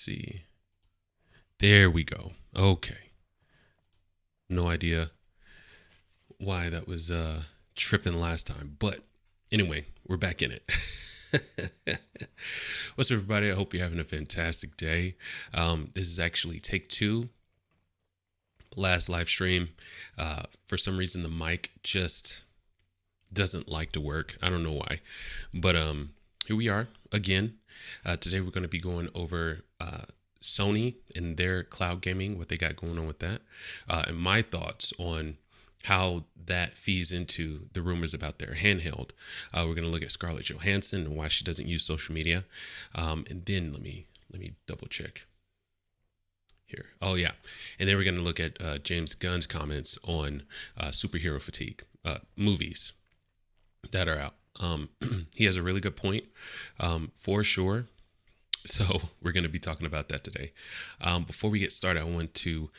see. There we go. Okay. No idea why that was tripping last time. But anyway, we're back in it. What's up, everybody? I hope you're having a fantastic day. This is actually take two. Last live stream. For some reason, the mic just doesn't like to work. I don't know why. But here we are again. Today, we're going to be going over Sony and their cloud gaming, what they got going on with that, and my thoughts on how that feeds into the rumors about their handheld. We're going to look at Scarlett Johansson and why she doesn't use social media. And then let me double check here. Oh yeah. And then we're going to look at James Gunn's comments on superhero fatigue, movies that are out. He has a really good point, for sure. So we're going to be talking about that today. Before we get started, I want to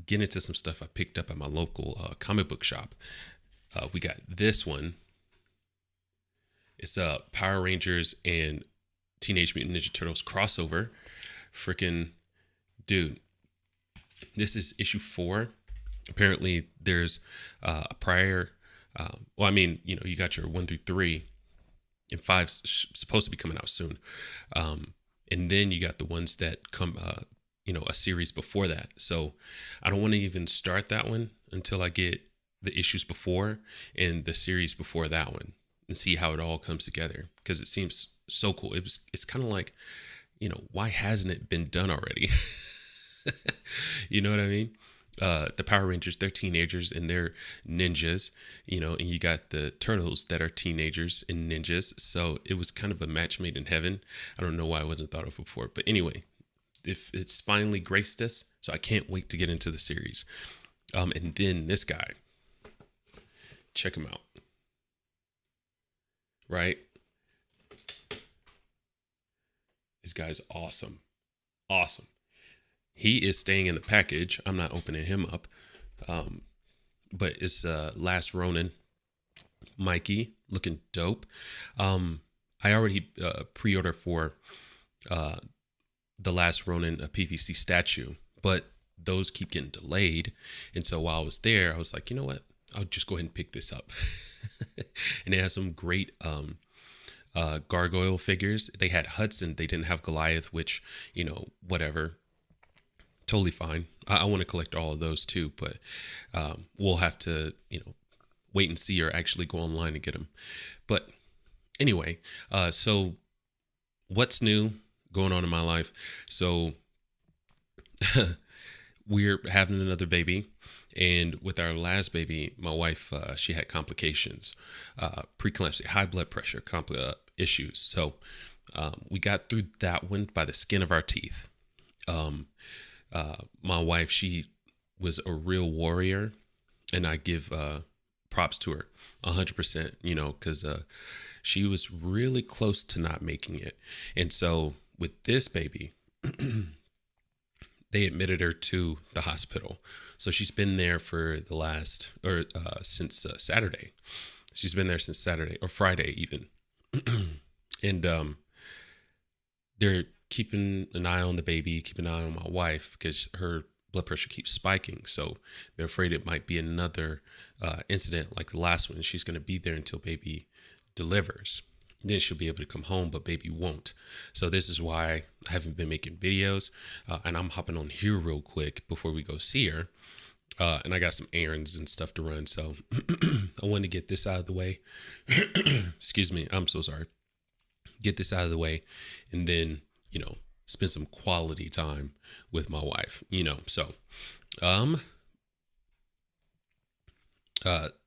get into some stuff I picked up at my local comic book shop. We got this one. It's Power Rangers and Teenage Mutant Ninja Turtles crossover. Freaking dude. This is issue 4. Apparently there's a prior, you got your 1 through 3 and 5's supposed to be coming out soon. And then you got the ones that come, a series before that. So I don't want to even start that one until I get the issues before and the series before that one and see how it all comes together, because it seems so cool. It's kind of like, why hasn't it been done already? You know what I mean? The Power Rangers, they're teenagers and they're ninjas, and you got the Turtles that are teenagers and ninjas. So it was kind of a match made in heaven. I don't know why I wasn't thought of before, but anyway, if it's finally graced us, so I can't wait to get into the series. And then this guy, check him out, right? This guy's awesome. Awesome. He is staying in the package. I'm not opening him up. But it's Last Ronin Mikey, looking dope. I already pre-ordered for the Last Ronin PVC statue, but those keep getting delayed. And so while I was there, I was like, you know what? I'll just go ahead and pick this up. And it has some great gargoyle figures. They had Hudson. They didn't have Goliath, which, whatever. Totally fine. I want to collect all of those too, but we'll have to, wait and see, or actually go online and get them. But anyway, so what's new going on in my life? So we're having another baby, and with our last baby, my wife, she had complications, preeclampsia, high blood pressure, issues. So we got through that one by the skin of our teeth. My wife, she was a real warrior, and I give props to her 100%, because she was really close to not making it. And so with this baby, they admitted her to the hospital. So she's been there for since Saturday. She's been there since Saturday, or Friday even. And they're keeping an eye on the baby, keeping an eye on my wife, because her blood pressure keeps spiking. So they're afraid it might be another incident like the last one. She's going to be there until baby delivers. Then she'll be able to come home, but baby won't. So this is why I haven't been making videos. And I'm hopping on here real quick before we go see her. And I got some errands and stuff to run. So I wanted to get this out of the way. Excuse me. I'm so sorry. Get this out of the way. And then, spend some quality time with my wife, so,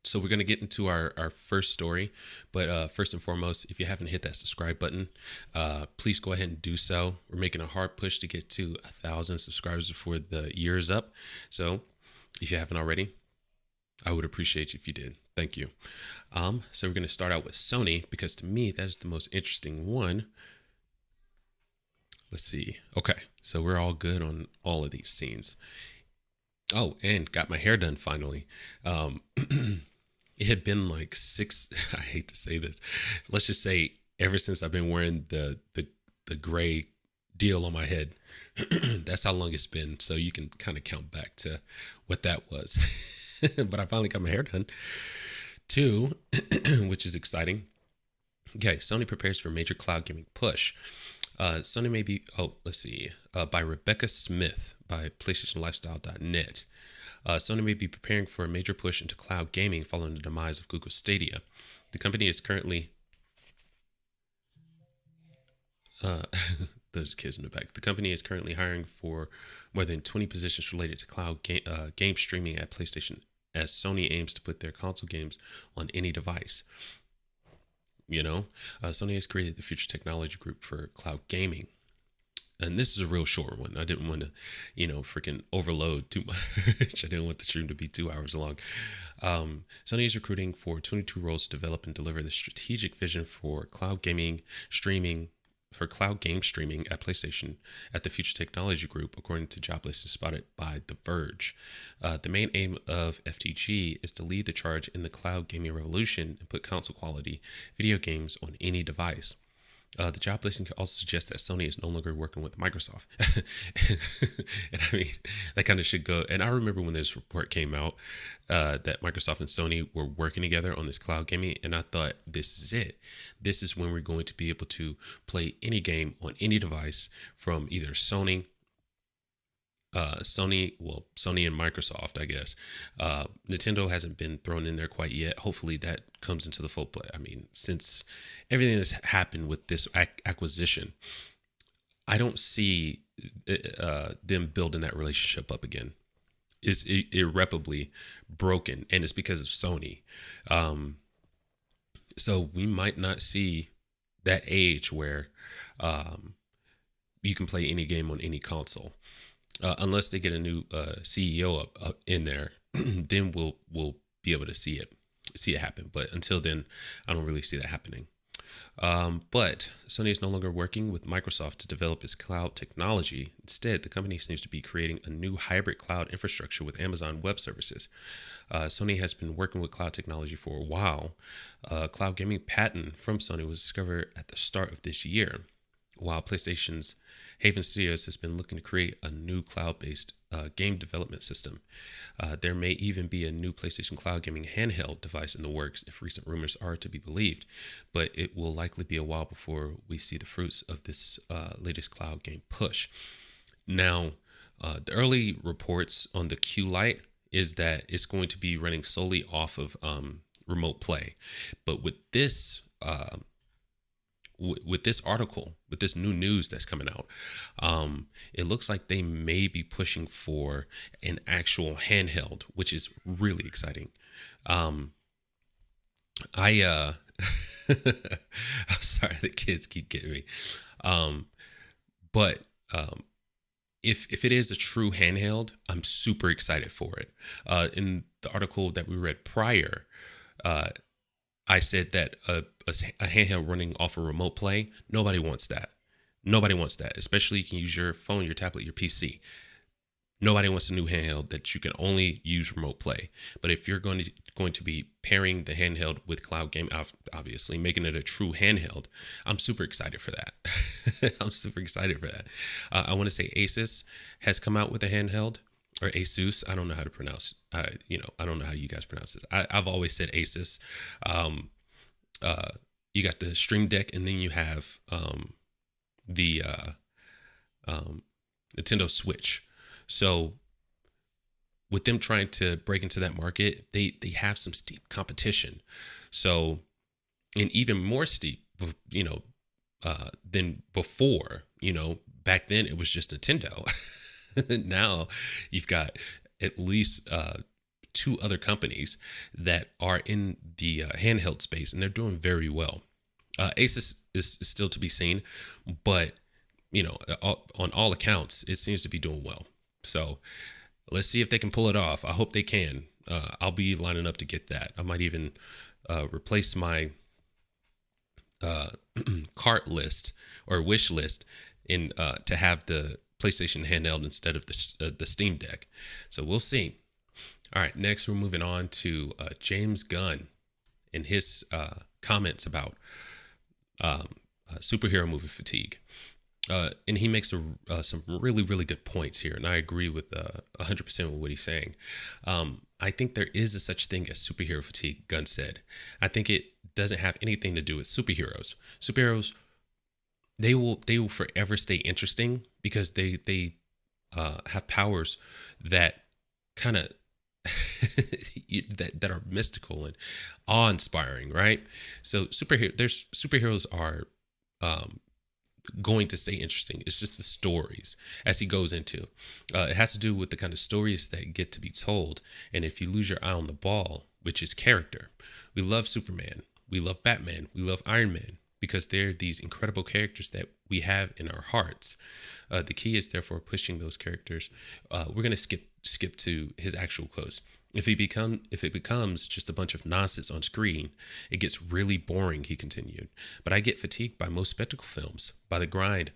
so we're going to get into our first story, but, first and foremost, if you haven't hit that subscribe button, please go ahead and do so. We're making a hard push to get to 1,000 subscribers before the year is up. So if you haven't already, I would appreciate you if you did. Thank you. So we're going to start out with Sony, because to me, that is the most interesting one. Let's see. Okay, so we're all good on all of these scenes. Oh, and got my hair done finally. It had been like 6, I hate to say this, let's just say ever since I've been wearing the gray deal on my head. That's how long it's been. So you can kind of count back to what that was. But I finally got my hair done. Two, which is exciting. Okay, Sony prepares for major cloud gaming push. Sony may be, let's see, by Rebecca Smith by PlayStationLifestyle.net. Sony may be preparing for a major push into cloud gaming following the demise of Google Stadia. The company is currently, those kids in the back. The company is currently hiring for more than 20 positions related to cloud game streaming at PlayStation, as Sony aims to put their console games on any device. Sony has created the Future Technology Group for cloud gaming. And this is a real short one. I didn't want to, freaking overload too much. I didn't want the stream to be 2 hours long. Sony is recruiting for 22 roles to develop and deliver the strategic vision for cloud gaming streaming, for cloud game streaming at PlayStation at the Future Technology Group, according to job listings spotted by The Verge. The main aim of FTG is to lead the charge in the cloud gaming revolution and put console quality video games on any device. The job listing also suggests that Sony is no longer working with Microsoft. And I mean, that kind of should go. And I remember when this report came out that Microsoft and Sony were working together on this cloud gaming. And I thought, this is it. This is when we're going to be able to play any game on any device from either Sony and Microsoft, I guess. Nintendo hasn't been thrown in there quite yet. Hopefully that comes into the fold. But I mean, since everything that's happened with this acquisition, I don't see them building that relationship up again. It's irreparably broken, and it's because of Sony. So we might not see that age where you can play any game on any console. Unless they get a new CEO up in there, then we'll be able to see it happen. But until then, I don't really see that happening. But Sony is no longer working with Microsoft to develop its cloud technology. Instead, the company seems to be creating a new hybrid cloud infrastructure with Amazon Web Services. Sony has been working with cloud technology for a while. Cloud gaming patent from Sony was discovered at the start of this year, while PlayStation's Haven Studios has been looking to create a new cloud-based game development system. There may even be a new PlayStation Cloud Gaming handheld device in the works if recent rumors are to be believed, but it will likely be a while before we see the fruits of this latest cloud game push. Now, the early reports on the Q Lite is that it's going to be running solely off of remote play, but with this article, with this new news that's coming out, it looks like they may be pushing for an actual handheld, which is really exciting. I'm sorry, the kids keep getting me. But if it is a true handheld, I'm super excited for it. In the article that we read prior, I said that a handheld running off a remote play, nobody wants that. Nobody wants that, especially you can use your phone, your tablet, your PC. Nobody wants a new handheld that you can only use remote play. But if you're going to be pairing the handheld with cloud game, obviously making it a true handheld, I'm super excited for that. I'm super excited for that. I want to say Asus has come out with a handheld, or Asus. I don't know how to pronounce. I don't know how you guys pronounce it. I've always said Asus. You got the Stream Deck, and then you have the Nintendo Switch. So with them trying to break into that market, they have some steep competition. So, and even more steep, than before. Back then it was just Nintendo. Now you've got at least two other companies that are in the handheld space, and they're doing very well. Asus is still to be seen, but on all accounts, it seems to be doing well. So let's see if they can pull it off. I hope they can. I'll be lining up to get that. I might even replace my cart list or wish list in to have the PlayStation handheld instead of the Steam Deck. So we'll see. All right, next we're moving on to James Gunn and his comments about superhero movie fatigue. And he makes some really, really good points here. And I agree with 100% with what he's saying. I think there is a such thing as superhero fatigue, Gunn said. I think it doesn't have anything to do with superheroes. Superheroes, they will forever stay interesting because they have powers that kind of that are mystical and awe-inspiring, right? So superheroes are um, going to stay interesting. It's just the stories as he goes into. It has to do with the kind of stories that get to be told. And if you lose your eye on the ball, which is character, we love Superman, we love Batman, we love Iron Man because they're these incredible characters that we have in our hearts. The key is therefore pushing those characters. We're gonna skip to his actual quotes. If it becomes just a bunch of nonsense on screen, it gets really boring, he continued. But I get fatigued by most spectacle films, by the grind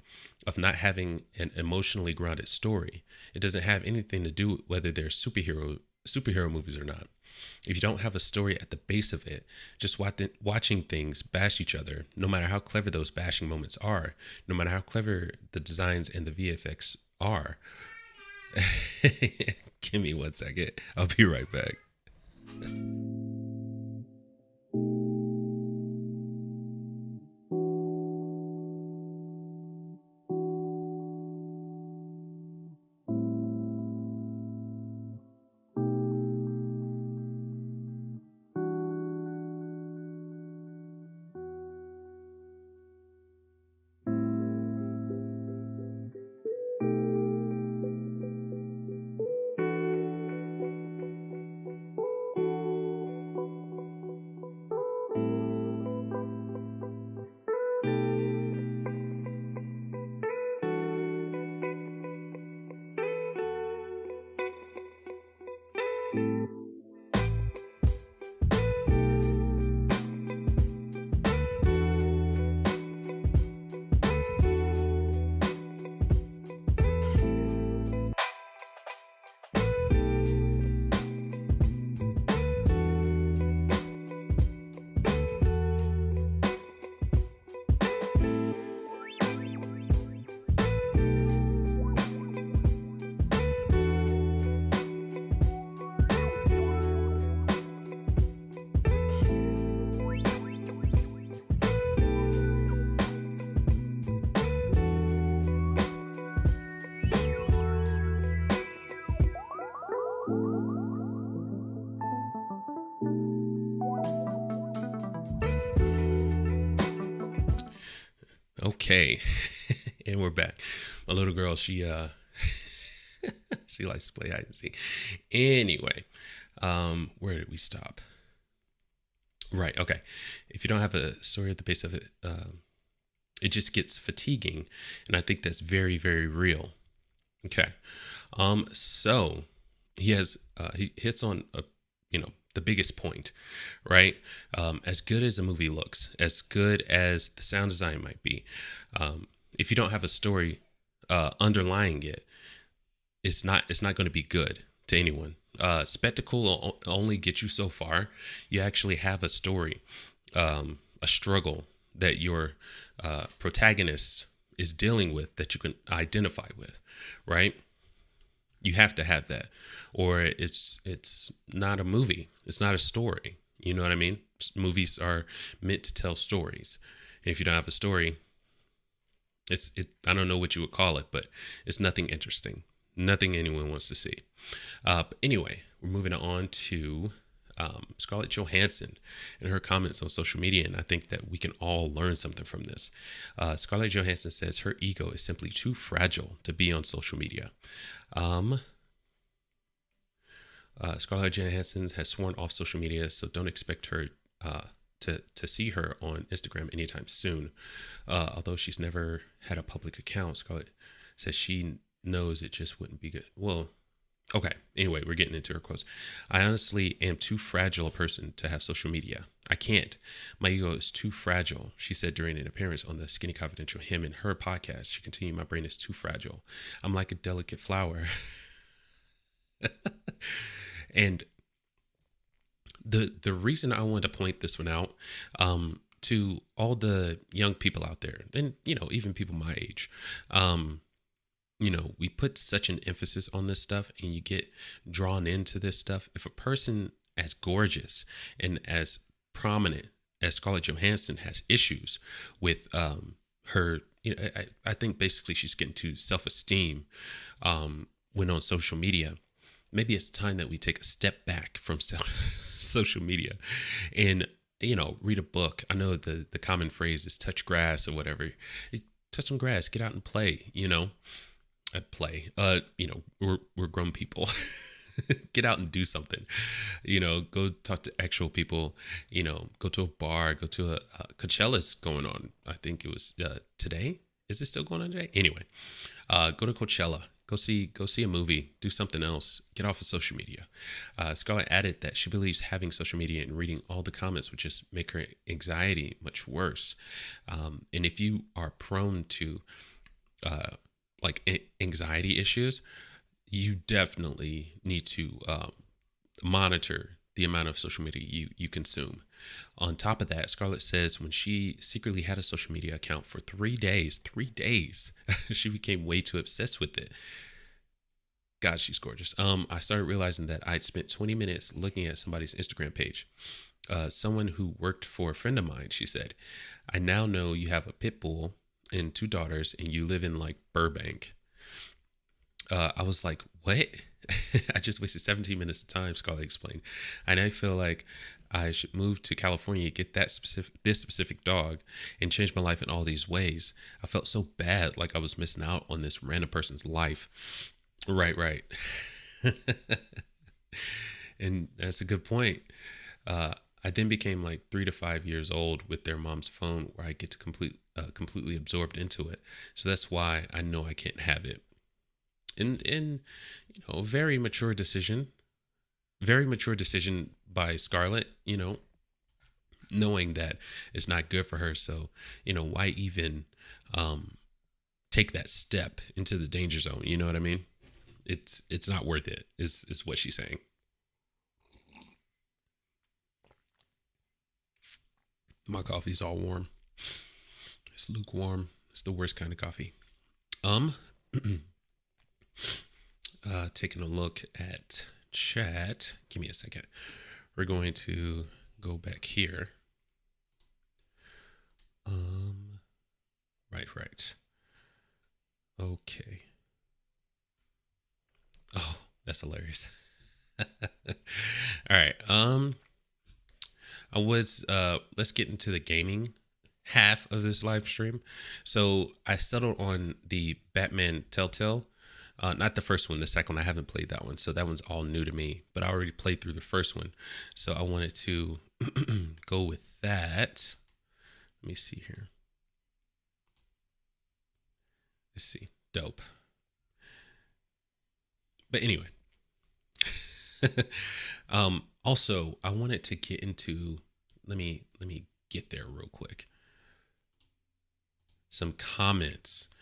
of not having an emotionally grounded story. It doesn't have anything to do with whether they're superhero movies or not. If you don't have a story at the base of it, just watching things bash each other, no matter how clever those bashing moments are, no matter how clever the designs and the VFX are. Give me 1 second. I'll be right back. Okay. And we're back. My little girl, she likes to play hide and seek. Anyway, where did we stop? Right. Okay. If you don't have a story at the base of it, it just gets fatiguing, and I think that's very, very real. Okay. So he hits on the biggest point, right? As good as a movie looks, as good as the sound design might be, if you don't have a story underlying it, it's not going to be good to anyone. Spectacle will only get you so far. You actually have a story, a struggle that your protagonist is dealing with that you can identify with, right? You have to have that, or it's not a movie. It's not a story. You know what I mean? Movies are meant to tell stories, and if you don't have a story, I don't know what you would call it, but it's nothing interesting. Nothing anyone wants to see. But anyway, we're moving on to Scarlett Johansson and her comments on social media, and I think that we can all learn something from this. Scarlett Johansson says her ego is simply too fragile to be on social media. Scarlett Johansson has sworn off social media, so don't expect her to see her on Instagram anytime soon. Although she's never had a public account, Scarlett says she knows it just wouldn't be good. Well, okay. Anyway, we're getting into her quotes. I honestly am too fragile a person to have social media. I can't. My ego is too fragile, she said during an appearance on the Skinny Confidential Him and Her podcast. She continued, my brain is too fragile. I'm like a delicate flower. And the reason I wanted to point this one out to all the young people out there, and even people my age, we put such an emphasis on this stuff, and you get drawn into this stuff. If a person as gorgeous and as prominent as Scarlett Johansson has issues with her, I think basically she's getting to self-esteem when on social media. Maybe it's time that we take a step back from social media and, read a book. I know the common phrase is touch grass or whatever. Touch some grass, get out and play, I'd play. We're grown people. Get out and do something, go talk to actual people, go to a bar, go to a Coachella's going on. I think it was today. Is it still going on today? Anyway, go to Coachella, go see a movie, do something else, get off of social media. Scarlett added that she believes having social media and reading all the comments would just make her anxiety much worse. And if you are prone to anxiety issues, you definitely need to monitor the amount of social media you consume. On top of that, Scarlett says when she secretly had a social media account for 3 days, she became way too obsessed with it. God, she's gorgeous. I started realizing that I'd spent 20 minutes looking at somebody's Instagram page. Someone who worked for a friend of mine, she said, I now know you have a pit bull and 2 daughters and you live in Burbank. I was like, what? I just wasted 17 minutes of time, Scarlett explained. And I feel like I should move to California, get this specific dog, and change my life in all these ways. I felt so bad, like I was missing out on this random person's life. Right. And that's a good point. I then became 3 to 5 years old with their mom's phone, where I get to completely absorbed into it. So that's why I know I can't have it. And very mature decision by Scarlett, knowing that it's not good for her. So, why even take that step into the danger zone? You know what I mean? It's not worth it, is what she's saying. My coffee's all warm. It's lukewarm. It's the worst kind of coffee. Taking a look at chat. Give me a second. We're going to go back here. Right. Okay. Oh, that's hilarious. All right. Let's get into the gaming half of this live stream. So I settled on the Batman Telltale. Not the first one, the second one. I haven't played that one. So that one's all new to me, but I already played through the first one. So I wanted to go with that. Let me see here. Let's see. Dope. But anyway. Also, I wanted to get into, let me get there real quick. Some comments.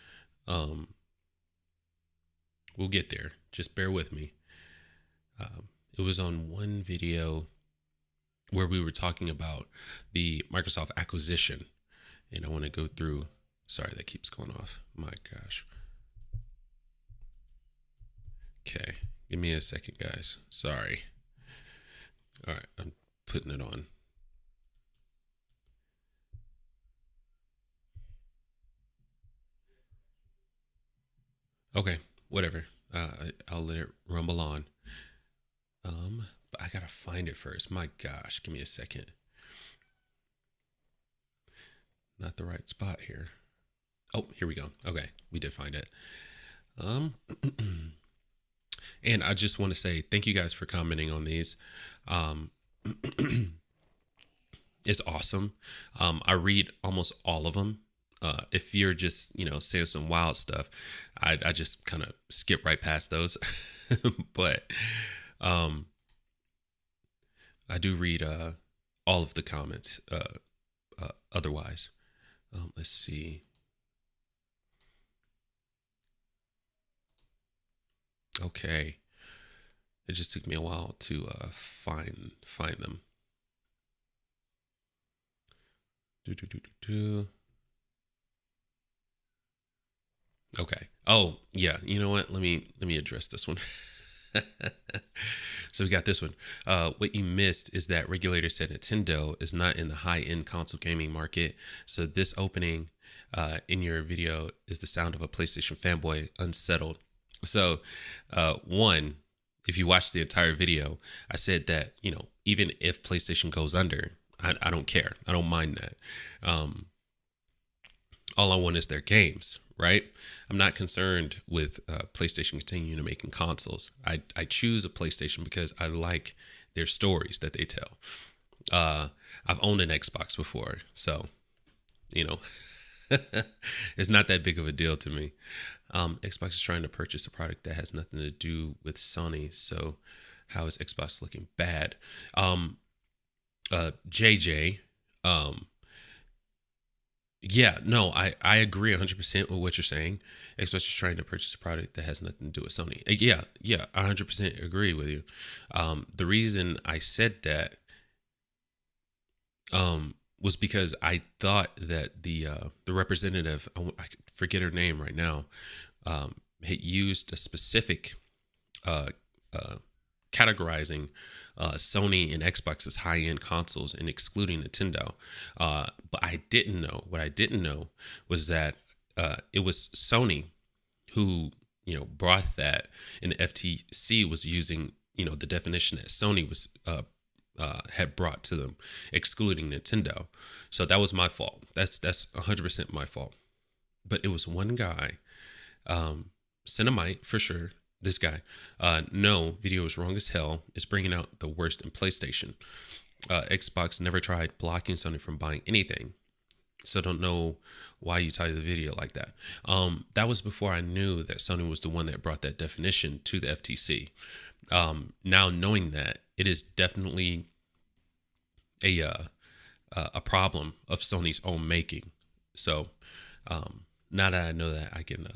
We'll get there. Just bear with me. It was on one video where we were talking about the Microsoft acquisition. And I want to go through. Sorry, that keeps going off. My gosh. Okay. Give me a second, guys. Sorry. All right. I'm putting it on. Okay. Whatever. I'll let it rumble on. But I gotta find it first. My gosh, give me a second. Not the right spot here. Oh, here we go. Okay, we did find it. And I just want to say thank you guys for commenting on these. It's awesome. I read almost all of them. If you're just, saying some wild stuff, I just kind of skip right past those. But I do read all of the comments otherwise. Let's see. Okay. It just took me a while to find them. Do, do, do, do, do. Okay. Oh, yeah. You know what? Let me address this one. So we got this one. What you missed is that regulators said Nintendo is not in the high-end console gaming market. So this opening in your video is the sound of a PlayStation fanboy unsettled. So one, if you watch the entire video, I said that, even if PlayStation goes under, I don't care. I don't mind that. All I want is their games, right? I'm not concerned with PlayStation continuing to making consoles. I choose a PlayStation because I like their stories that they tell. I've owned an Xbox before, so it's not that big of a deal to me. Xbox is trying to purchase a product that has nothing to do with Sony, so how is Xbox looking bad? JJ, yeah, no, I agree 100% with what you're saying. Xbox is trying to purchase a product that has nothing to do with Sony. Yeah, 100% agree with you. The reason I said that was because I thought that the representative, I forget her name right now, had used a specific categorizing Sony and Xbox's high-end consoles and excluding Nintendo. But I didn't know. What I didn't know was that it was Sony who, brought that, and the FTC was using, the definition that Sony was had brought to them, excluding Nintendo. So that was my fault. That's 100% my fault. But it was one guy, Cinemite for sure. This guy, no, video is wrong as hell. It's bringing out the worst in PlayStation. Xbox never tried blocking Sony from buying anything. So don't know why you titled the video like that. That was before I knew that Sony was the one that brought that definition to the FTC. Now knowing that, it is definitely a problem of Sony's own making. So now that I know that, I can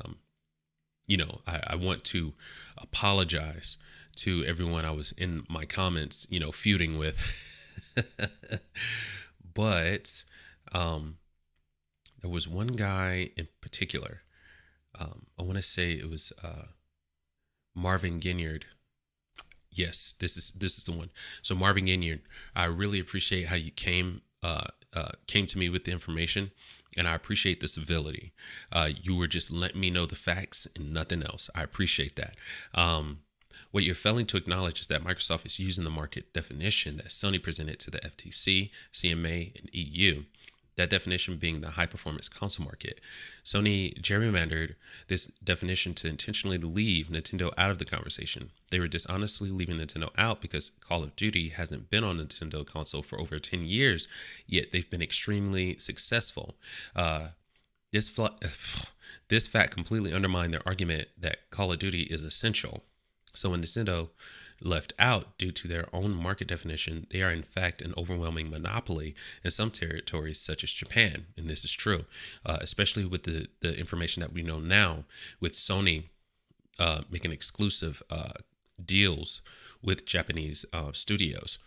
I want to apologize to everyone I was in my comments, feuding with. But there was one guy in particular. I want to say it was Marvin Ginyard. Yes, this is the one. So Marvin Ginyard, I really appreciate how you came to me with the information, and I appreciate the civility. You were just letting me know the facts and nothing else. I appreciate that. What you're failing to acknowledge is that Microsoft is using the market definition that Sony presented to the FTC, CMA, and EU. That definition being the high-performance console market. Sony gerrymandered this definition to intentionally leave Nintendo out of the conversation. They were dishonestly leaving Nintendo out because Call of Duty hasn't been on Nintendo console for over 10 years, yet they've been extremely successful. This fact completely undermined their argument that Call of Duty is essential. So when Nintendo left out due to their own market definition, they are in fact an overwhelming monopoly in some territories such as Japan. And this is true, especially with the information that we know now with Sony making exclusive deals with Japanese studios,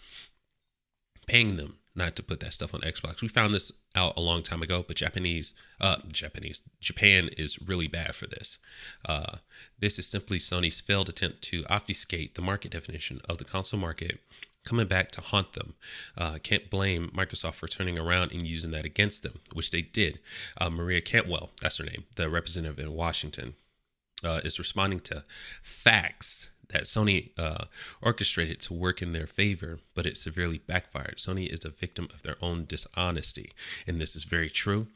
paying them not to put that stuff on Xbox. We found this out a long time ago, but Japan is really bad for this. This is simply Sony's failed attempt to obfuscate the market definition of the console market, coming back to haunt them. Can't blame Microsoft for turning around and using that against them, which they did. Maria Cantwell, that's her name, the representative in Washington, is responding to facts that Sony orchestrated to work in their favor, but it severely backfired. Sony is a victim of their own dishonesty, and this is very true.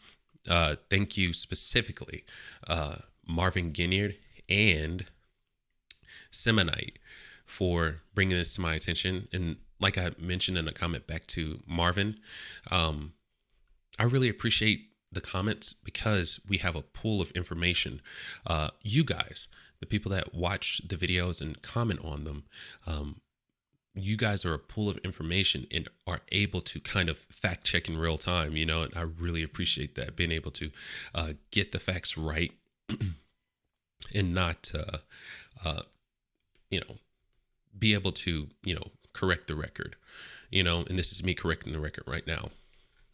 Thank you specifically, Marvin Ginyard and Semonite, for bringing this to my attention. And like I mentioned in a comment back to Marvin, I really appreciate the comments because we have a pool of information. You guys, the people that watch the videos and comment on them, you guys are a pool of information and are able to kind of fact check in real time, and I really appreciate that, being able to get the facts right and not, be able to, correct the record, and this is me correcting the record right now.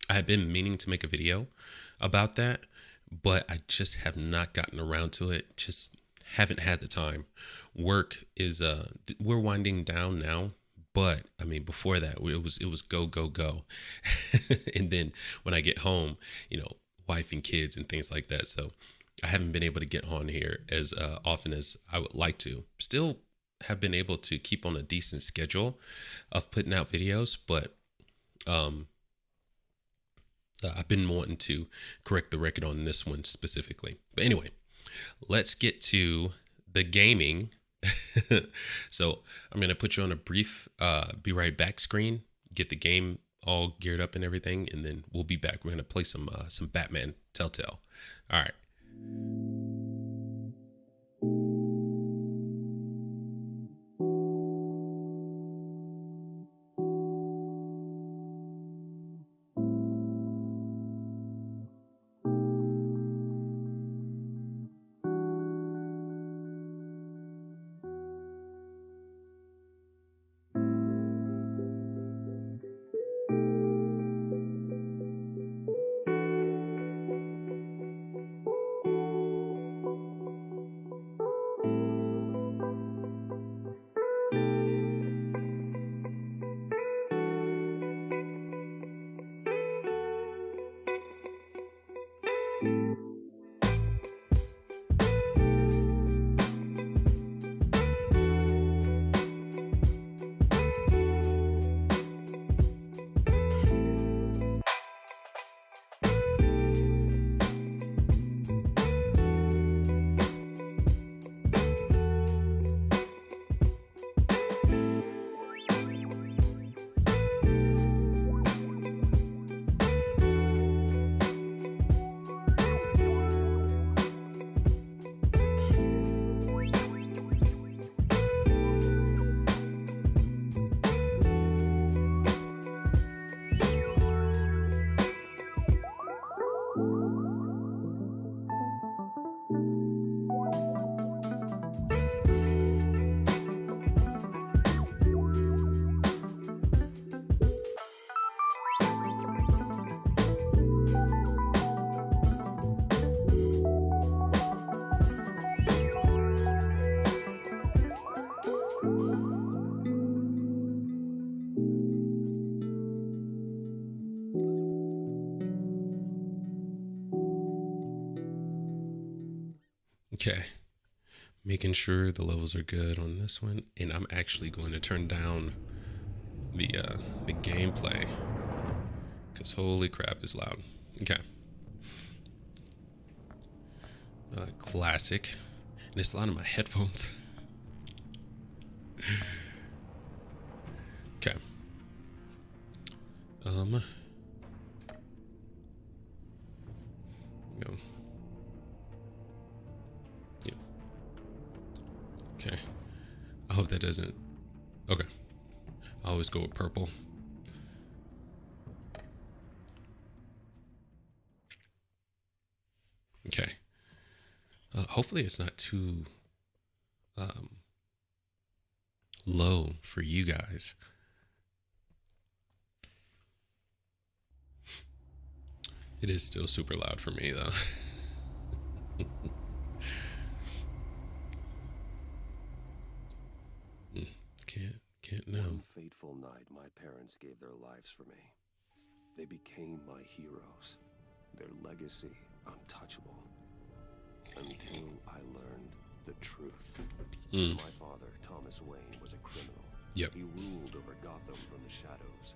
I have been meaning to make a video about that, but I just have not gotten around to it. Just haven't had the time. Work is we're winding down now, but I mean before that it was go go go. And then when I get home, wife and kids and things like that. So I haven't been able to get on here as often as I would like to. Still have been able to keep on a decent schedule of putting out videos, but I've been wanting to correct the record on this one specifically. But anyway, let's get to the gaming. So I'm going to put you on a brief be right back screen, get the game all geared up and everything, and then we'll be back. We're going to play some Batman Telltale. All right. Okay, making sure the levels are good on this one, and I'm actually going to turn down the gameplay because holy crap, it's loud. Okay, classic, and it's loud in my headphones. Okay, go. Okay. I hope that doesn't. Okay. I always go with purple. Okay. Hopefully it's not too low for you guys. It is still super loud for me though. Can't know. One fateful night, my parents gave their lives for me. They became my heroes. Their legacy untouchable. Until I learned the truth. My father, Thomas Wayne, was a criminal. Yep. He ruled over Gotham from the shadows.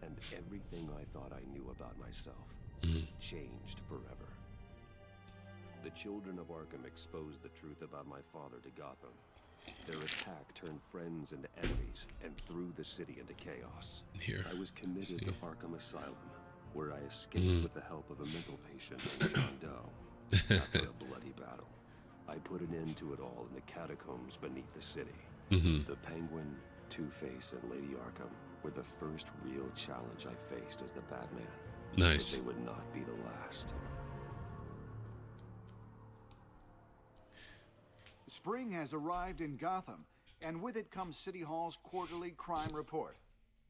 And everything I thought I knew about myself changed forever. The children of Arkham exposed the truth about my father to Gotham. Their attack turned friends into enemies and threw the city into chaos. Here. I was committed to Arkham Asylum, where I escaped with the help of a mental patient named John Doe. After a bloody battle, I put an end to it all in the catacombs beneath the city. The Penguin, Two-Face, and Lady Arkham were the first real challenge I faced as the Batman. Nice. But they would not be the last. Spring has arrived in Gotham, and with it comes City Hall's quarterly crime report.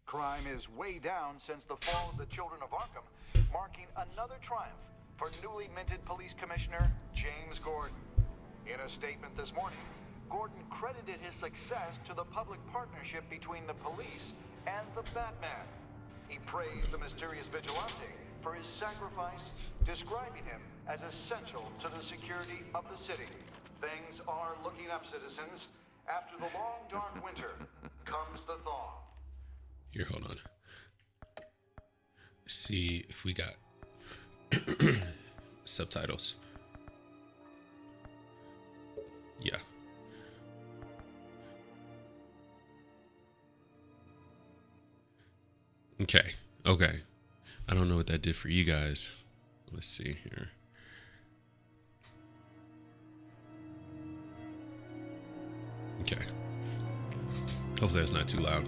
Crime is way down since the fall of the Children of Arkham, marking another triumph for newly minted Police Commissioner James Gordon. In a statement this morning, Gordon credited his success to the public partnership between the police and the Batman. He praised the mysterious vigilante for his sacrifice, describing him as essential to the security of the city. Things are looking up, citizens. After the long, dark winter comes the thaw. Here, hold on. See if we got subtitles. Yeah. Okay. I don't know what that did for you guys. Let's see here. Okay. Hopefully that's not too loud.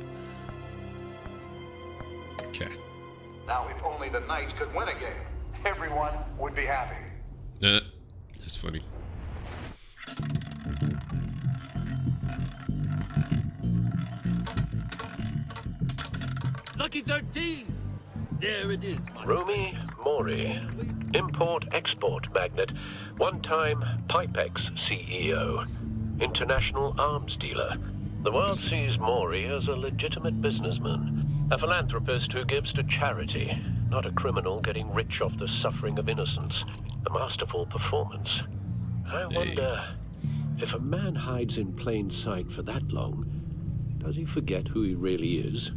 Okay. Now, if only the Knights could win a game, everyone would be happy. That's funny. Lucky 13! There it is, my Rumi Mori, import-export magnate, one-time Pipex CEO, international arms dealer. The world sees Mori as a legitimate businessman, a philanthropist who gives to charity, not a criminal getting rich off the suffering of innocence. A masterful performance. I wonder, if a man hides in plain sight for that long, does he forget who he really is?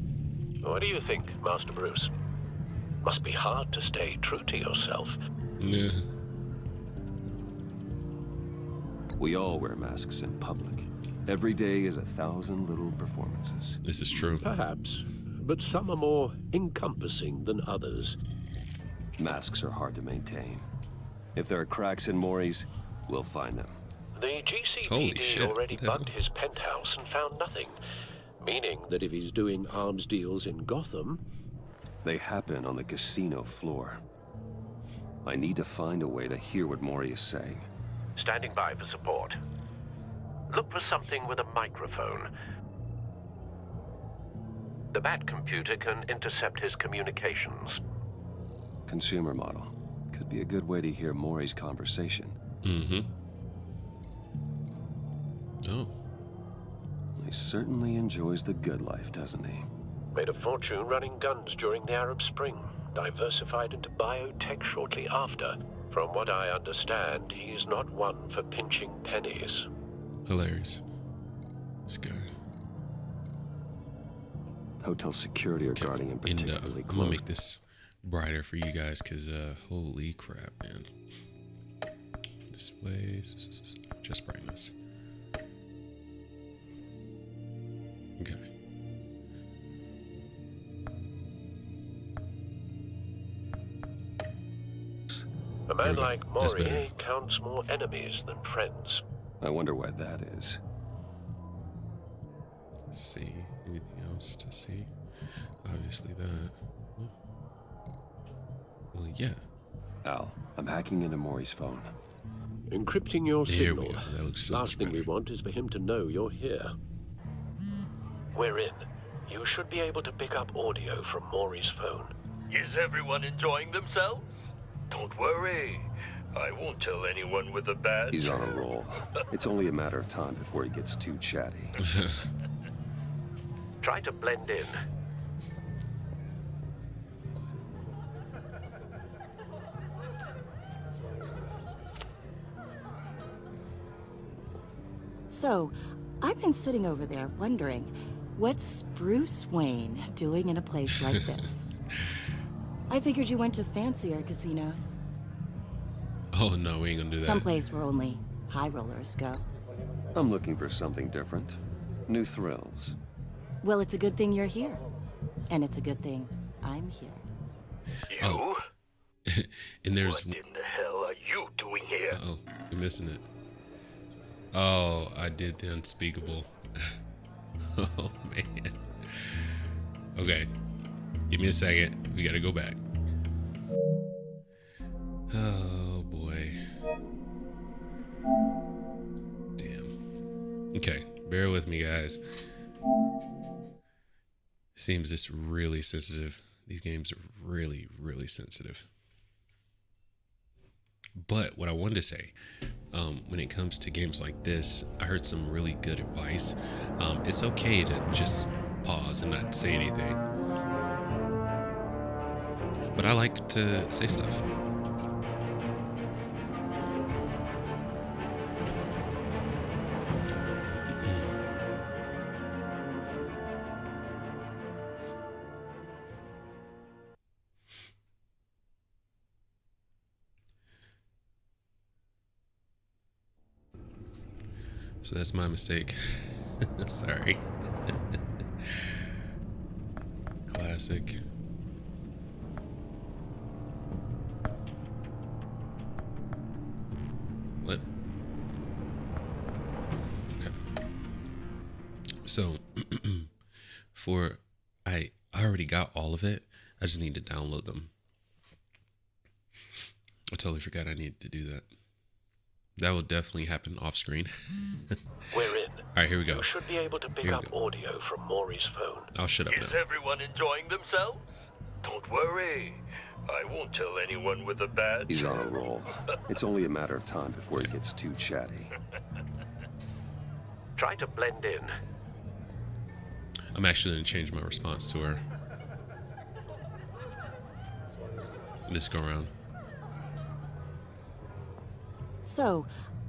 What do you think, Master Bruce? Must be hard to stay true to yourself. Yeah. We all wear masks in public. Every day is 1,000 little performances. This is true. Perhaps, but some are more encompassing than others. Masks are hard to maintain. If there are cracks in Mori's, we'll find them. The Holy GCPD shit, already what the hell? bugged his penthouse and found nothing. Meaning that if he's doing arms deals in Gotham... They happen on the casino floor. I need to find a way to hear what Mori is saying. Standing by for support. Look for something with a microphone. The Bat computer can intercept his communications. Consumer model. Could be a good way to hear Mori's conversation. Mm-hmm. Oh. He certainly enjoys the good life, doesn't he? Made a fortune running guns during the Arab Spring. Diversified into biotech shortly after. From what I understand, he's not one for pinching pennies. Hilarious. This guy. Hotel security are guarding him And, particularly I'm close. gonna make this brighter for you guys because holy crap, man. Displays, just brightness. Okay. A man There we go. like That's Mori better. counts more enemies than friends. I wonder why that is. Let's see. Anything else to see? Obviously that. Well, yeah. Al, I'm hacking into Mori's phone. Encrypting your There we signal. go. That looks so Last much thing we better. want is for him to know you're here. We're in. You should be able to pick up audio from Maury's phone. Is everyone enjoying themselves? Don't worry. I won't tell anyone with a badge. He's on a roll. It's only a matter of time before he gets too chatty. Try to blend in. So, I've been sitting over there wondering, what's Bruce Wayne doing in a place like this? I figured you went to fancier casinos. Oh no, we ain't gonna do that. Someplace where only high rollers go. I'm looking for something different. New thrills. Well, it's a good thing you're here. And it's a good thing I'm here. You? Oh. And there's. What in the hell are you doing here? Oh, you're missing it. Oh, I did the unspeakable. Oh man. Okay, give me a second. We gotta go back. Oh boy. Damn. Okay, bear with me, guys. Seems it's really sensitive. These games are really, really sensitive. But what I wanted to say, when it comes to games like this, I heard some really good advice. It's okay to just pause and not say anything. But I like to say stuff. So that's my mistake. Sorry. Classic. What? Okay. So, I already got all of it. I just need to download them. I totally forgot I needed to do that. That will definitely happen off screen. We're in. All right, here we go. You should be able to pick up audio from Maury's phone. I'll shut up Is now. everyone enjoying themselves? Don't worry. I won't tell anyone with a badge. He's on a roll. It's only a matter of time before he gets too chatty. Try to blend in. I'm actually going to change my response to her. This go around. So,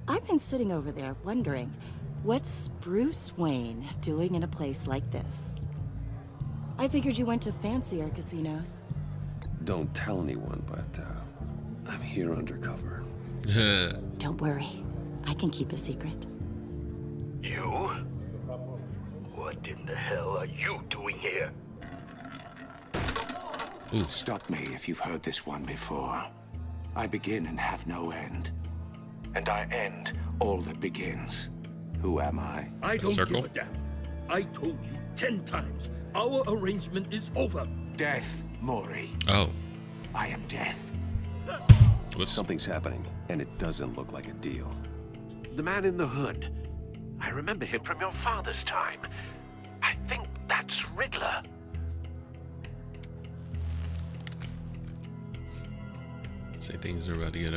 I've been sitting over there wondering, what's Bruce Wayne doing in a place like this? I figured you went to fancier casinos. Don't tell anyone, but I'm here undercover. Don't worry, I can keep a secret. You? What in the hell are you doing here? Ooh. Stop me if you've heard this one before. I begin and have no end. And I end all that begins. Who am I? I don't circle? give a damn. I told you 10 times. Our arrangement is over. Death, Maury. Oh. I am death. Whoops. Something's happening, and it doesn't look like a deal. The man in the hood. I remember him from your father's time. I think that's Riddler. Say things are about to get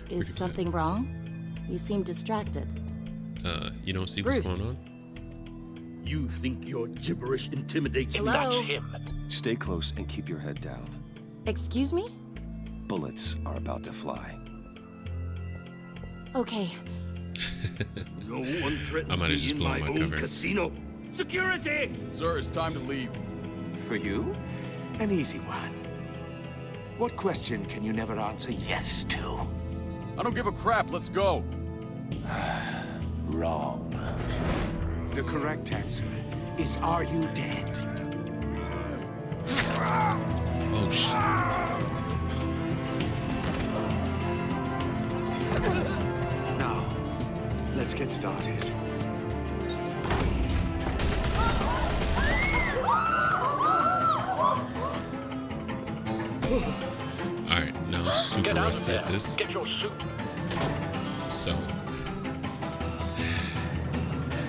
Is something wrong? You seem distracted. you don't see Bruce. what's going on? You think your gibberish intimidates me? Hello? That's him. Stay close and keep your head down. Excuse me? Bullets are about to fly. Okay, No one I threatens might have me just in blown my my own cover. casino. Security! Sir, it's time to leave. For you? An easy one. What question can you never answer Yes, to. I don't give a crap. Let's go. wrong? The correct answer is, are you dead? Oh, shit. Now, let's get started. Alright, now I'm super Get out of rusty there. at this. Get your suit. So.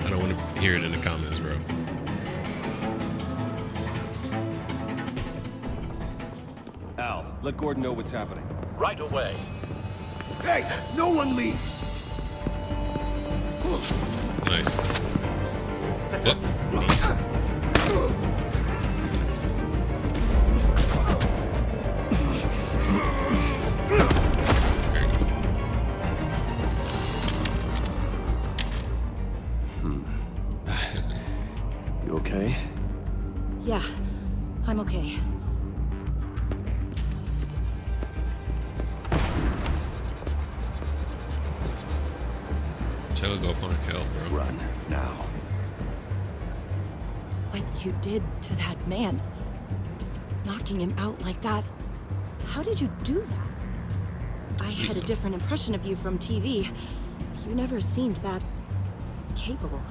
I don't want to hear it in the comments, bro. Al, let Gordon know what's happening. Right away. Hey, no one leaves! Nice. What? There you go. You okay? yeah, I'm okay. Tell her to go find help, bro. Run, now. What you did to that man, knocking him out like that, how did you do that? I had a Lisa. different impression of you from TV. You never seemed that capable.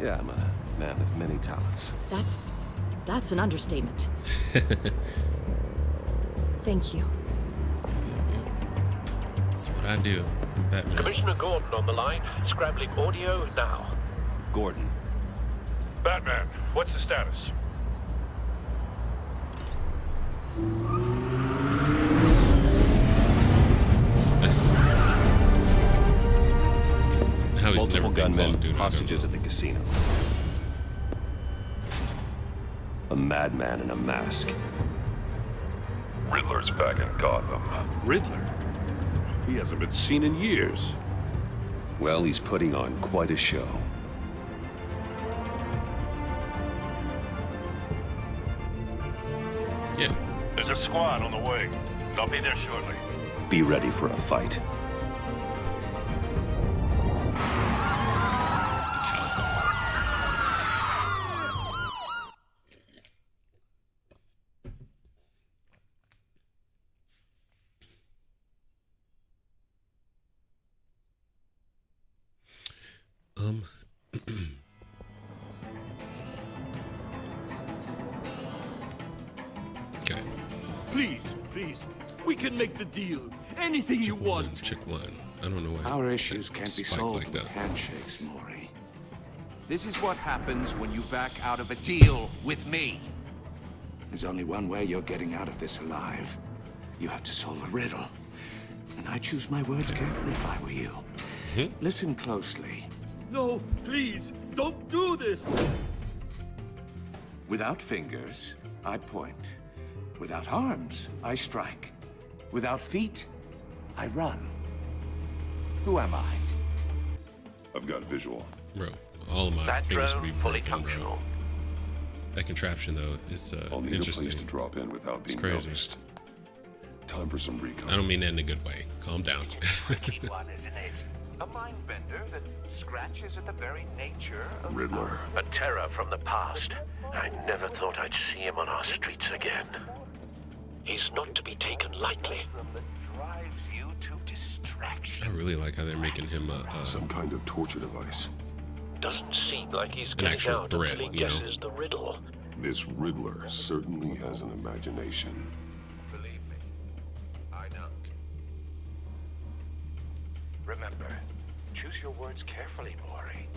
Yeah, I'm a man of many talents. That's an understatement. Thank you. That's what I do. I'm Batman. Commissioner Gordon on the line. Scrabbling audio now. Gordon, Batman, what's the status? That's how he's Multiple never been gunmen, caught, dude. hostages at the casino. A madman in a mask. Riddler's back in Gotham. Riddler? He hasn't been seen in years. Well, he's putting on quite a show. Yeah. There's a squad on the way. They'll be there shortly. Be ready for a fight. Okay. Please, please, we can make the deal. Anything you want. Check one. I don't know why. Our issues can't be spike solved like with that. handshakes, Maury. This is what happens when you back out of a deal with me. There's only one way you're getting out of this alive. You have to solve a riddle. And I choose my words carefully if I were you. Listen closely. No, please, don't do this. Without fingers, I point. Without arms, I strike. Without feet, I run. Who am I? I've got a visual. Bro, all of my That fingers would drone be fully broken, functional. bro. That contraption, though, is I'll need a interesting. place to drop in without being crazy. noticed. Time for some recon. I don't mean that in a good way. Calm down. Tricky one, isn't it? A mind bender that scratches at the very nature of Riddler. A terror from the past. I never thought I'd see him on our streets again. He's not to be taken lightly. that drives you to distraction. I really like how they're making him Some kind of torture device. Doesn't seem like he's getting actual out threat, until he you know? guesses the riddle. This Riddler certainly has an imagination. Believe me, I know. Remember, choose your words carefully, Maury.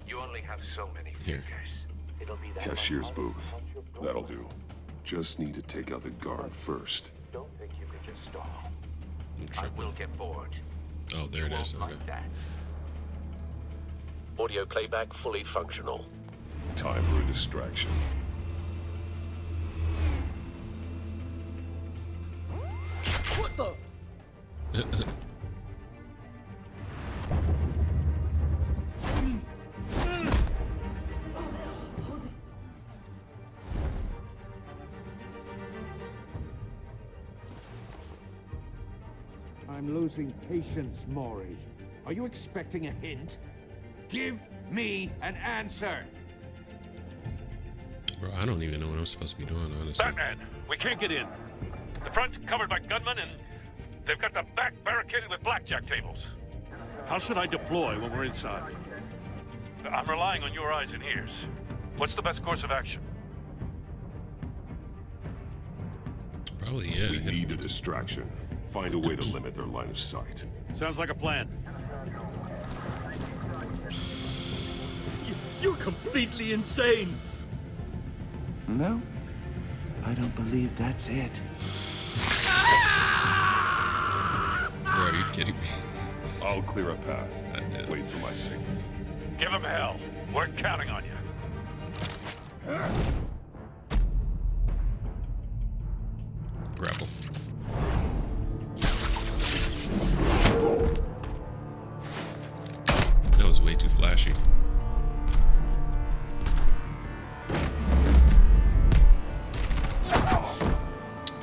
You only have so many Here. fingers. It'll be that Cashier's booth. That'll do. Just need to take out the guard first. Don't think you can just stall. I'm I tripping. will get bored. Oh, there it You is. won't Okay. like that. Audio playback fully functional. Time for a distraction. What the? I'm losing patience, Maury. Are you expecting a hint? Give me an answer! Bro, I don't even know what I'm supposed to be doing, honestly. Batman, we can't get in. The front's covered by gunmen, and they've got the back barricaded with blackjack tables. How should I deploy when we're inside? I'm relying on your eyes and ears. What's the best course of action? Probably, yeah. We need a distraction. Find a way to limit their line of sight. Sounds like a plan. You're completely insane! No, I don't believe that's it. Bro, are you kidding me? I'll clear a path. Wait for my signal. Give them hell. We're counting on you. Grapple. That was way too flashy.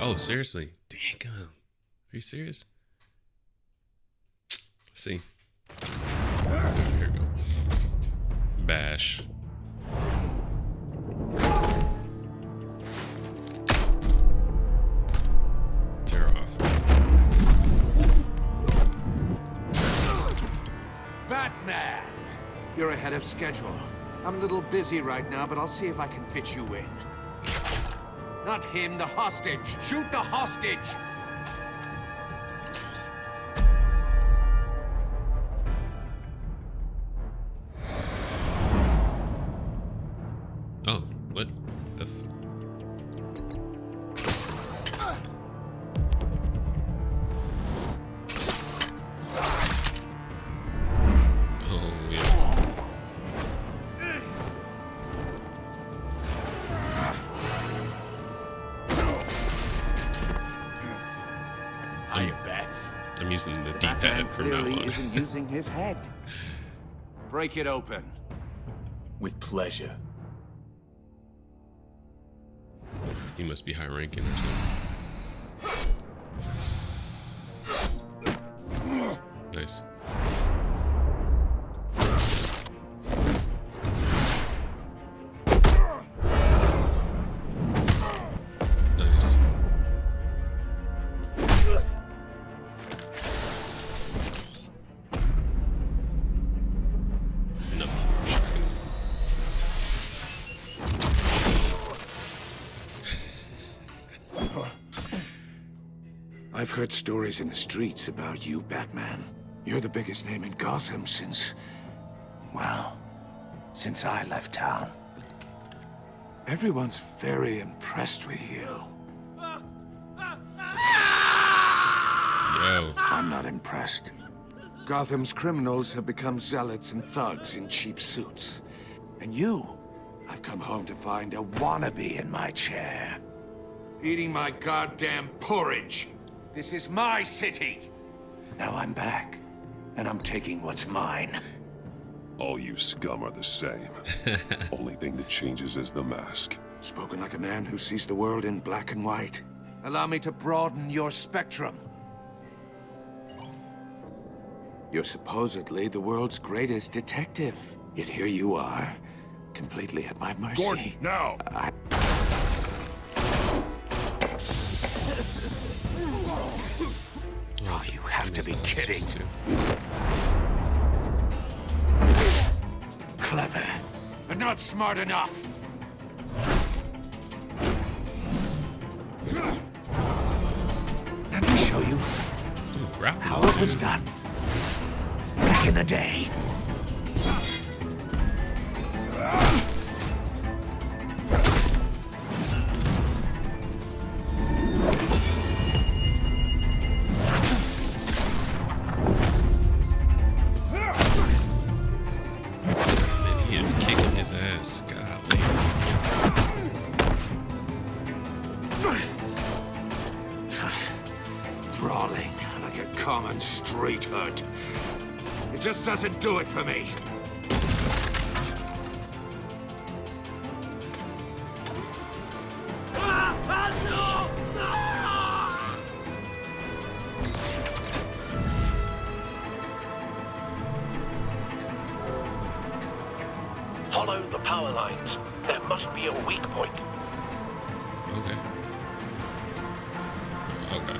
Oh, seriously? Damn. Are you serious? Let's see. Here we go. Bash. Tear off. Batman! You're ahead of schedule. I'm a little busy right now, but I'll see if I can fit you in. Not him, the hostage! Shoot the hostage! Oh, what the I'm using the That man D-pad from now clearly on. isn't using his head. Break it open. With pleasure. He must be high ranking or something. Nice. Nice. No. I've heard stories in the streets about you, Batman. You're the biggest name in Gotham since... well, since I left town. Everyone's very impressed with you. Yo. I'm not impressed. Gotham's criminals have become zealots and thugs in cheap suits. And you, I've come home to find a wannabe in my chair. Eating my goddamn porridge. This is my city. Now I'm back, and I'm taking what's mine. All you scum are the same. Only thing that changes is the mask. Spoken like a man who sees the world in black and white. Allow me to broaden your spectrum. You're supposedly the world's greatest detective. Yet here you are, completely at my mercy. Gordon, now! Oh, you have to be kidding. Clever, but not smart enough. Let me show you how it was done back in the day. Ass, golly. Brawling like a common street hood. It just doesn't do it for me. Follow the power lines. There must be a weak point. Okay. Okay.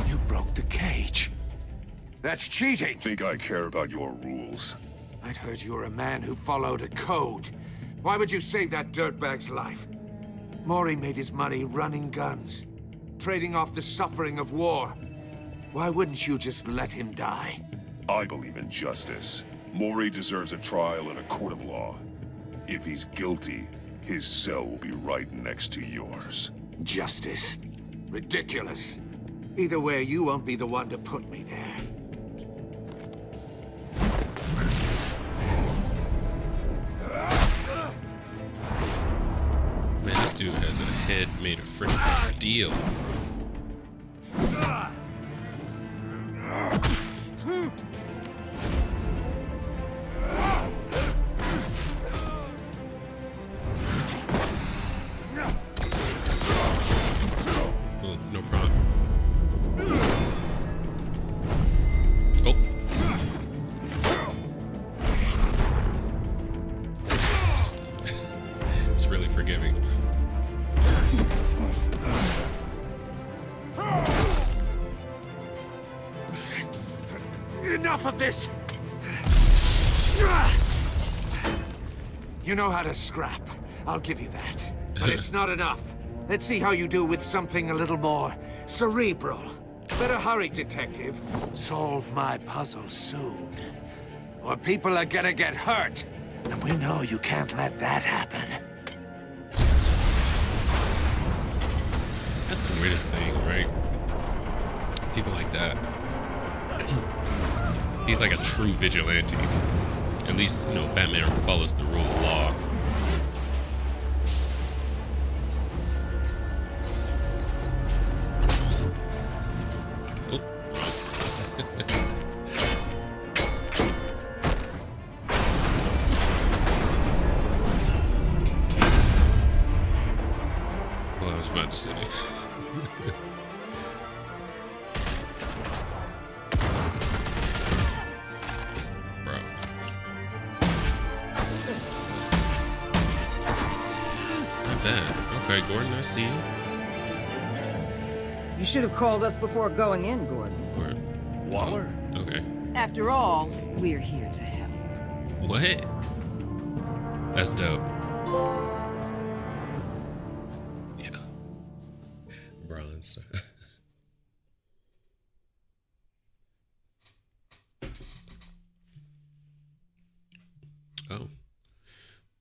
You broke the cage. That's cheating. Think I care about your rules? I'd heard you were a man who followed a code. Why would you save that dirtbag's life? Maury made his money running guns, trading off the suffering of war. Why wouldn't you just let him die? I believe in justice. Maury deserves a trial in a court of law. If he's guilty, his cell will be right next to yours. Justice? Ridiculous. Either way, you won't be the one to put me there. Man, this dude has a head made of freaking steel. Oh, no problem. Oh. It's really forgiving. Enough of this! You know how to scrap. I'll give you that. But it's not enough. Let's see how you do with something a little more cerebral. Better hurry, detective. Solve my puzzle soon. Or people are gonna get hurt. And we know you can't let that happen. That's the weirdest thing, right? People like that. He's like a true vigilante. At least, you know, Batman follows the rule of law. Oh, well, I was about to say. Okay, Gordon, I see you. You should have called us before going in, Gordon. Or Waller? Okay. After all, we're here to help. What? That's dope. Yeah. Bronze. Oh.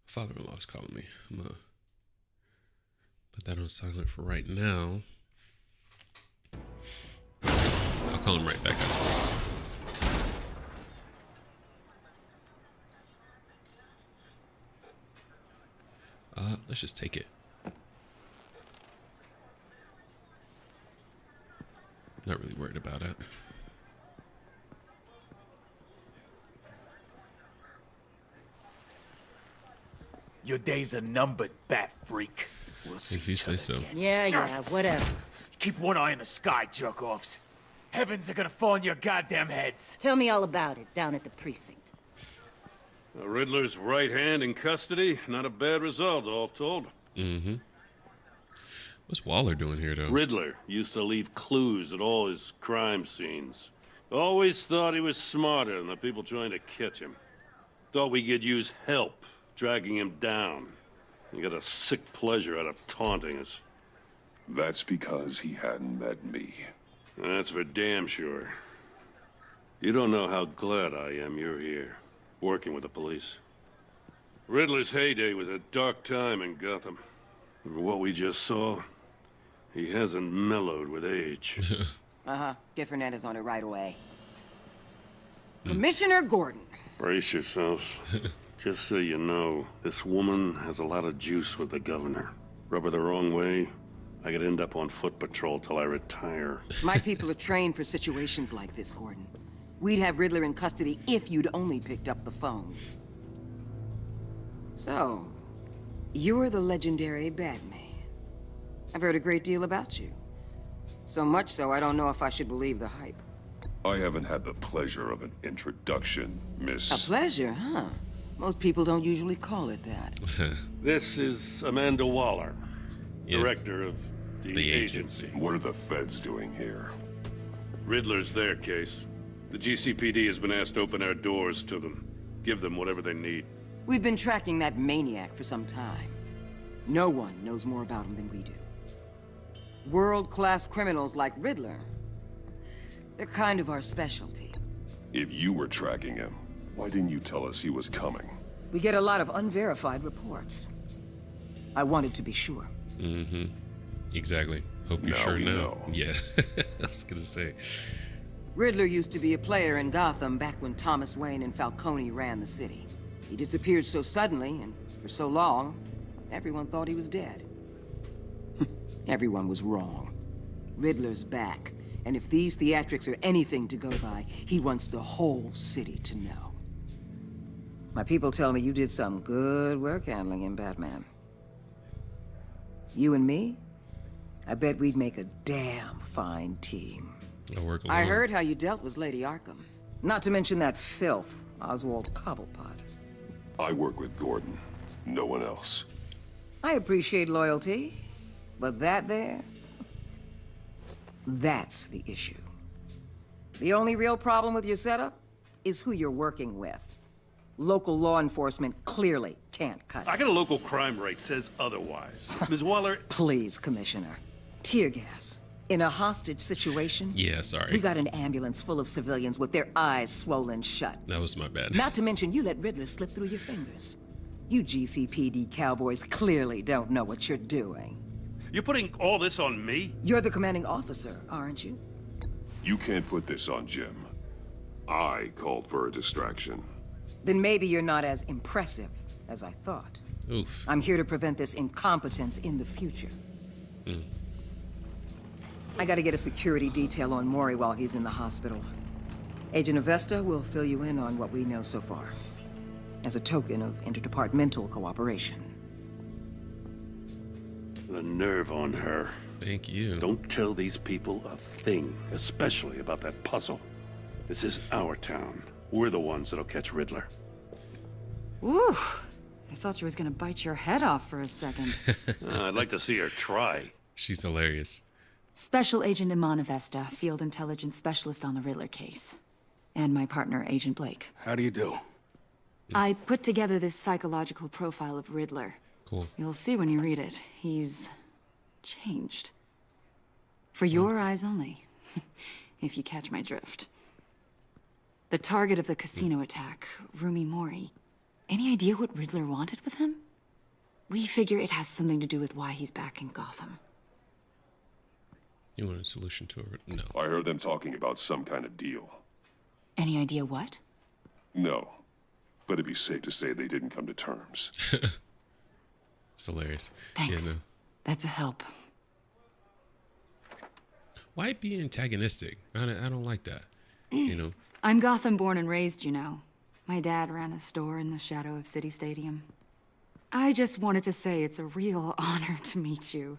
Father-in-law's calling me. I'm gonna put that on silent for right now. I'll call him right back after this. Let's just take it. Not really worried about it. Your days are numbered, bat freak. We'll see. If you say so. Yeah, whatever. Keep one eye in the sky, jerk-offs. Heavens are gonna fall on your goddamn heads. Tell me all about it down at the precinct. The Riddler's right hand in custody. Not a bad result, all told. Mm-hmm. What's Waller doing here, though? Riddler used to leave clues at all his crime scenes. Always thought he was smarter than the people trying to catch him. Thought we could use help dragging him down. He got a sick pleasure out of taunting us. That's because he hadn't met me. That's for damn sure. You don't know how glad I am you're here, working with the police. Riddler's heyday was a dark time in Gotham. And what we just saw, he hasn't mellowed with age. Get Fernandez on it right away. Commissioner Gordon. Brace yourselves. Just so you know, this woman has a lot of juice with the governor. Rub her the wrong way, I could end up on foot patrol till I retire. My people are trained for situations like this, Gordon. We'd have Riddler in custody if you'd only picked up the phone. So, you're the legendary Batman. I've heard a great deal about you. So much so, I don't know if I should believe the hype. I haven't had the pleasure of an introduction, Miss... A pleasure, huh? Most people don't usually call it that. This is Amanda Waller, director of the agency. What are the feds doing here? Riddler's their case. The GCPD has been asked to open our doors to them. Give them whatever they need. We've been tracking that maniac for some time. No one knows more about him than we do. World-class criminals like Riddler, they're kind of our specialty. If you were tracking him, why didn't you tell us he was coming? We get a lot of unverified reports. I wanted to be sure. Mm-hmm. Exactly. Hope you're sure now. Know. Yeah. I was gonna say. Riddler used to be a player in Gotham back when Thomas Wayne and Falcone ran the city. He disappeared so suddenly and for so long, everyone thought he was dead. Everyone was wrong. Riddler's back, and if these theatrics are anything to go by, he wants the whole city to know. My people tell me you did some good work handling him, Batman. You and me? I bet we'd make a damn fine team. I'll work along. I heard how you dealt with Lady Arkham. Not to mention that filth, Oswald Cobblepot. I work with Gordon. No one else. I appreciate loyalty, but that there... that's the issue. The only real problem with your setup is who you're working with. Local law enforcement clearly can't cut it. I got a local crime rate says otherwise. Ms. Waller... Please, Commissioner. Tear gas. In a hostage situation? Yeah, sorry. We got an ambulance full of civilians with their eyes swollen shut. That was my bad. Not to mention you let Riddler slip through your fingers. You GCPD cowboys clearly don't know what you're doing. You're putting all this on me? You're the commanding officer, aren't you? You can't put this on Jim. I called for a distraction. Then maybe you're not as impressive as I thought. Oof. I'm here to prevent this incompetence in the future. I gotta get a security detail on Maury while he's in the hospital. Agent Avesta will fill you in on what we know so far, as a token of interdepartmental cooperation. The nerve on her. Thank you. Don't tell these people a thing, especially about that puzzle. This is our town. We're the ones that'll catch Riddler. Ooh, I thought she was gonna bite your head off for a second. I'd like to see her try. She's hilarious. Special Agent Iman Avesta, Field Intelligence Specialist on the Riddler case. And my partner, Agent Blake. How do you do? I put together this psychological profile of Riddler. Cool. You'll see when you read it. He's changed. For your eyes only, if you catch my drift. The target of the casino attack, Rumi Mori. Any idea what Riddler wanted with him? We figure it has something to do with why he's back in Gotham. You want a solution to it? No. I heard them talking about some kind of deal. Any idea what? No. But it'd be safe to say they didn't come to terms. It's hilarious. Thanks. Yeah, no. That's a help. Why be antagonistic? I don't like that. You know? I'm Gotham born and raised, you know. My dad ran a store in the shadow of City Stadium. I just wanted to say it's a real honor to meet you.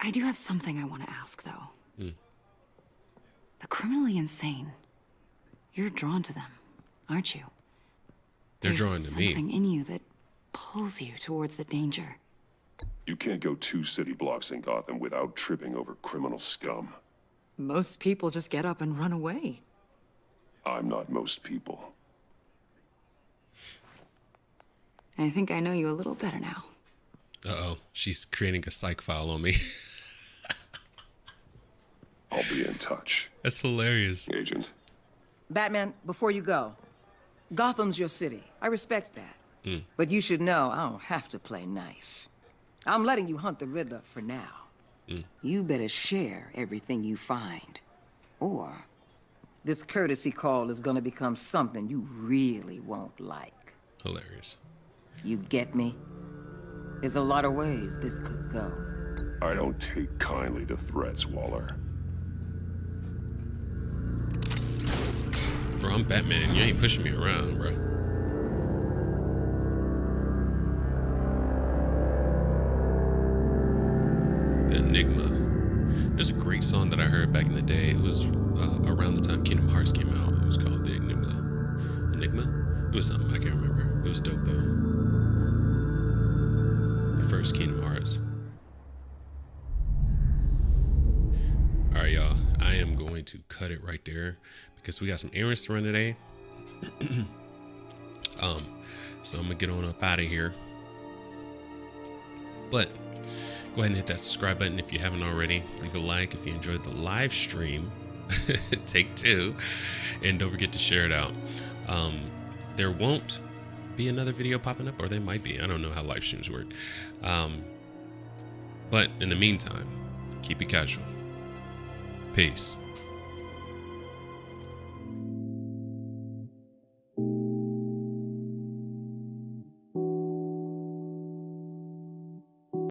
I do have something I want to ask, though. The criminally insane. You're drawn to them, aren't you? They're drawn to me. There's something in you that pulls you towards the danger. You can't go 2 city blocks in Gotham without tripping over criminal scum. Most people just get up and run away. I'm not most people. I think I know you a little better now. Uh-oh. She's creating a psych file on me. I'll be in touch. That's hilarious. Agent. Batman, before you go, Gotham's your city. I respect that. But you should know I don't have to play nice. I'm letting you hunt the Riddler for now. You better share everything you find. Or this courtesy call is gonna become something you really won't like. Hilarious. You get me? There's a lot of ways this could go. I don't take kindly to threats, Waller. Bro, I'm Batman. You ain't pushing me around, bro. The Enigma. There's a great song that I heard back in the day. It was around the time Kingdom Hearts came out. It was called The Enigma. Enigma? It was something. I can't remember. It was dope, though. The first Kingdom Hearts. Alright, y'all. I am going to cut it right there because we got some errands to run today. So I'm gonna get on up out of here. But go ahead and hit that subscribe button if you haven't already. Leave a like if you enjoyed the live stream. Take 2. And don't forget to share it out. There won't be another video popping up, or they might be. I don't know how live streams work. But in the meantime, keep it casual. Peace.